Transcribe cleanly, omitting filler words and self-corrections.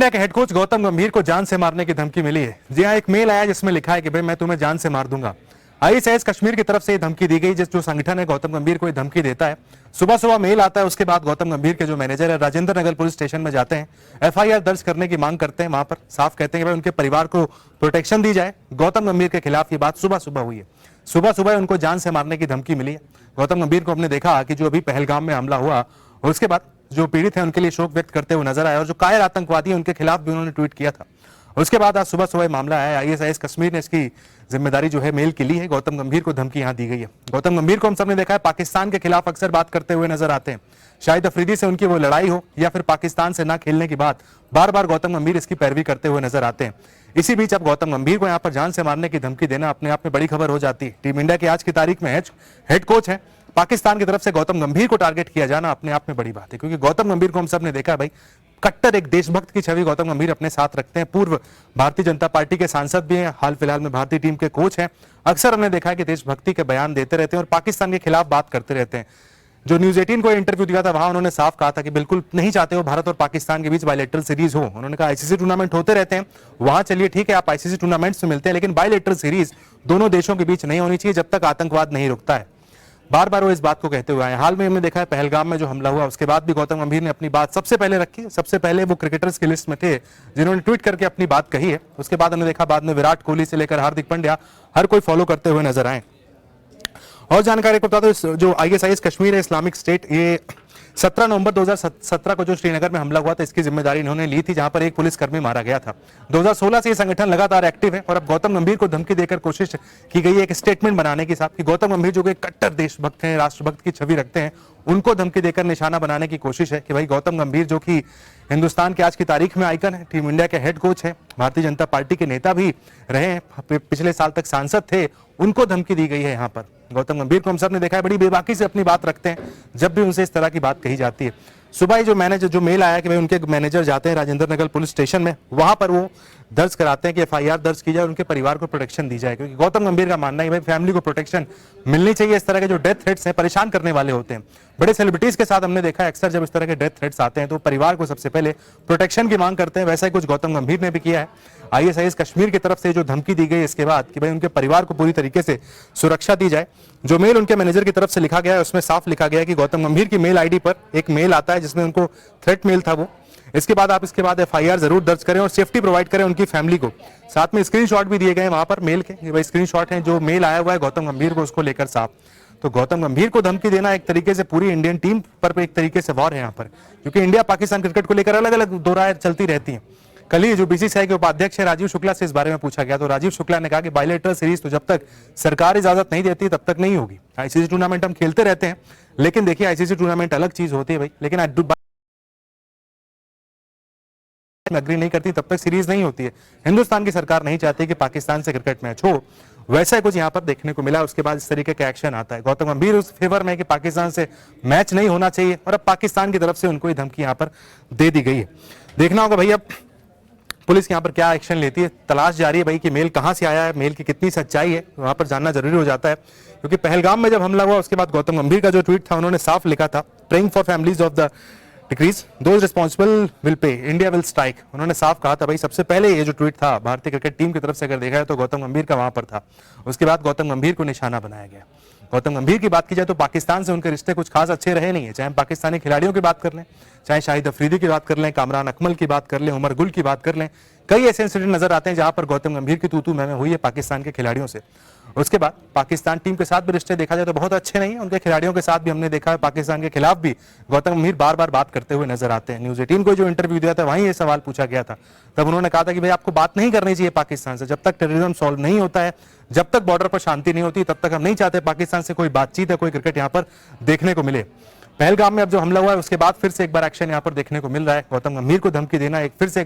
India के head coach Gautam गंभीर को जान से मारने की धमकी मिली है। जी हाँ, एक मेल आया जिसमें लिखा है कि भाई मैं तुम्हें जान से मार दूंगा। आईएसआईएस कश्मीर की तरफ से ये धमकी दी गई, जिस जो संगठन है गौतम गंभीर को ये धमकी देता है। सुबह सुबह मेल आता है, उसके बाद गौतम गंभीर के जो मैनेजर है राजेंद्र नगर पुलिस स्टेशन में जाते हैं, एफआईआर दर्ज करने की मांग करते हैं। वहां पर साफ कहते हैं कि भाई उनके परिवार को प्रोटेक्शन दी जाए। गौतम गंभीर के खिलाफ ये बात सुबह सुबह हुई है। सुबह सुबह उनको जान से मारने की धमकी मिली है। गौतम गंभीर को हमने देखा कि जो अभी पहलगाम में हमला हुआ और उसके बाद जो पीड़ित है उनके लिए शोक व्यक्त करते हुए नजर आए और जो कायर आतंकवादी है उनके खिलाफ भी उन्होंने ट्वीट किया था। उसके बाद आज सुबह सुबह मामला आया। आईएसआईएस कश्मीर ने इसकी जिम्मेदारी जो है मेल की ली है। गौतम गंभीर को धमकी यहां दी गई है। गौतम गंभीर को हम सबने देखा है पाकिस्तान के खिलाफ अक्सर बात करते हुए नजर आते हैं। शाहिद अफरीदी से उनकी वो लड़ाई हो या फिर पाकिस्तान से ना खेलने की बात, बार बार गौतम गंभीर इसकी पैरवी करते हुए नजर आते हैं। इसी बीच अब गौतम गंभीर को यहाँ पर जान से मारने की धमकी देना अपने आप में बड़ी खबर हो जाती है। टीम इंडिया की आज की तारीख में हेड कोच है, पाकिस्तान की तरफ से गौतम गंभीर को टारगेट किया जाना अपने आप में बड़ी बात है, क्योंकि गौतम गंभीर को हम सब ने देखा है भाई, कट्टर एक देशभक्त की छवि गौतम गंभीर अपने साथ रखते हैं। पूर्व भारतीय जनता पार्टी के सांसद भी हैं, हाल फिलहाल में भारतीय टीम के कोच हैं। अक्सर हमने देखा है कि देशभक्ति के बयान देते रहते हैं और पाकिस्तान के खिलाफ बात करते रहते हैं। जो न्यूज 18 को इंटरव्यू दिया था वहां उन्होंने साफ कहा था कि बिल्कुल नहीं चाहते हो भारत और पाकिस्तान के बीच बायलैटरल सीरीज हो। उन्होंने कहा आईसीसी टूर्नामेंट होते रहते हैं, वहां चलिए ठीक है, आप आईसीसी टूर्नामेंट्स में मिलते हैं, लेकिन बायलैटरल सीरीज दोनों देशों के बीच नहीं होनी चाहिए जब तक आतंकवाद नहीं रुकता है। बार बार वो इस बात को कहते हुए आए। हाल में हमने देखा है पहलगाम में जो हमला हुआ उसके बाद भी गौतम गंभीर ने अपनी बात सबसे पहले रखी। सबसे पहले वो क्रिकेटर्स की लिस्ट में थे जिन्होंने ट्वीट करके अपनी बात कही है। उसके बाद हमने देखा बाद में विराट कोहली से लेकर हार्दिक पांड्या हर कोई फॉलो करते हुए नजर आए। और जानकारी को बता दो, जो आईएसआईएस कश्मीर है इस्लामिक स्टेट, ये 17 नवंबर 2017 को जो श्रीनगर में हमला हुआ था इसकी जिम्मेदारी इन्होंने ली थी, जहां पर एक पुलिसकर्मी मारा गया था। 2016 से ये संगठन लगातार एक्टिव है और अब गौतम गंभीर को धमकी देकर कोशिश की गई है एक स्टेटमेंट बनाने की साथ कि गौतम गंभीर जो कि कट्टर देशभक्त हैं, राष्ट्रभक्त की छवि रखते हैं, उनको धमकी देकर निशाना बनाने की कोशिश है कि भाई गौतम गंभीर जो कि हिंदुस्तान के आज की तारीख में आइकन है, टीम इंडिया के हेड कोच है, भारतीय जनता पार्टी के नेता भी रहे हैं, पिछले साल तक सांसद थे, उनको धमकी दी गई है। यहाँ पर गौतम गंभीर को हम सब ने देखा है बड़ी बेबाकी से अपनी बात रखते हैं जब भी उनसे इस तरह की बात कही जाती है। सुबह ही जो मेल आया कि भाई उनके मैनेजर जाते हैं राजेंद्र नगर पुलिस स्टेशन में, वहां पर वो दर्ज कराते हैं कि एफआईआर दर्ज की जाए और उनके परिवार को प्रोटेक्शन दी जाए, क्योंकि गौतम गंभीर का मानना है भाई फैमिली को प्रोटेक्शन मिलनी चाहिए। इस तरह के जो डेथ थ्रेट्स हैं परेशान करने वाले होते हैं। बड़े सेलिब्रिटीज के साथ हमने देखा है अक्सर जब इस तरह के डेथ थ्रेट्स आते हैं तो परिवार को सबसे पहले प्रोटेक्शन की मांग करते हैं। वैसा ही कुछ गौतम गंभीर ने भी किया है। आईएसआईएस कश्मीर की तरफ से जो धमकी दी गई इसके बाद कि भाई उनके परिवार को पूरी तरीके से सुरक्षा दी जाए। जो मेल उनके मैनेजर की तरफ से लिखा गया है उसमें साफ लिखा गया है कि गौतम गंभीर की मेल आईडी पर एक मेल आता है जिसमें उनको थ्रेट मेल था वो। इसके बाद एफआईआर जरूर दर्ज करें और सेफ्टी प्रोवाइड करें उनकी फैमिली को। साथ में स्क्रीनशॉट भी दिए गए वहां पर मेल के, भाई स्क्रीनशॉट है जो मेल आया हुआ है गौतम गंभीर को, उसको लेकर साफ। तो गौतम गंभीर को धमकी देना एक तरीके से पूरी इंडियन टीम पर एक तरीके से वॉर है यहाँ पर, क्योंकि इंडिया पाकिस्तान क्रिकेट को लेकर अलग अलग दो राय चलती रहती है। कल ही जो बीसीसीआई के उपाध्यक्ष है राजीव शुक्ला से इस बारे में पूछा गया तो राजीव शुक्ला ने कहा कि बायलैटरल सीरीज तो जब तक सरकार इजाजत नहीं देती तब तक नहीं होगी। आईसीसी टूर्नामेंट हम खेलते रहते हैं, लेकिन देखिए आईसीसी टूर्नामेंट अलग चीज होती है भाई, लेकिन एग्री नहीं करती तब तक सीरीज नहीं होती है। हिंदुस्तान की सरकार नहीं चाहती कि पाकिस्तान से क्रिकेट मैच हो, वैसा कुछ यहाँ पर देखने को मिला। उसके बाद इस तरीके का एक्शन आता है। गौतम गंभीर उस फेवर में कि पाकिस्तान से मैच नहीं होना चाहिए और अब पाकिस्तान की तरफ से उनको ये धमकी यहाँ पर दे दी गई है। देखना होगा भाई अब पुलिस यहाँ पर क्या एक्शन लेती है। तलाश जारी है भाई कि मेल कहाँ से आया है, मेल की कितनी सच्चाई है, वहां पर जानना जरूरी हो जाता है। क्योंकि पहलगाम में जब हमला हुआ उसके बाद गौतम गंभीर का जो ट्वीट था उन्होंने साफ लिखा था, praying for families of the decrease, those responsible will pay, India will strike. उन्होंने साफ कहा था भाई, सबसे पहले ये जो ट्वीट था भारतीय क्रिकेट टीम की तरफ से अगर देखा है तो गौतम गंभीर का वहां पर था। उसके बाद गौतम गंभीर को निशाना बनाया गया। गौतम गंभीर की बात की जाए तो पाकिस्तान से उनके रिश्ते कुछ खास अच्छे रहे नहीं है, चाहे हम पाकिस्तानी खिलाड़ियों की बात कर लें, चाहे शाहिद अफरीदी की बात कर लें, कामरान अकमल की बात कर लें, उमर गुल की बात कर लें। कई ऐसे इंसिडेंट नजर आते हैं जहां पर गौतम गंभीर की तू मैं हुई है पाकिस्तान के खिलाड़ियों से। उसके बाद पाकिस्तान टीम के साथ भी रिश्ते देखा जाए तो बहुत अच्छे नहीं है, उनके खिलाड़ियों के साथ भी हमने देखा है पाकिस्तान के खिलाफ भी गौतम गंभीर बार बार बात करते हुए नजर आते हैं। न्यूज 18 को जो इंटरव्यू दिया था वहीं ये सवाल पूछा गया था, तब उन्होंने कहा था कि भाई आपको बात नहीं करनी चाहिए पाकिस्तान से, जब तक टेररिज्म सॉल्व नहीं होता है, जब तक बॉर्डर पर शांति नहीं होती तब तक हम नहीं चाहते पाकिस्तान से कोई बातचीत या कोई क्रिकेट यहाँ पर देखने को मिले। पहलगाम में अब जो हमला हुआ है उसके बाद फिर से एक बार एक्शन यहाँ पर देखने को मिल रहा है। गौतम गंभीर को धमकी देना एक फिर से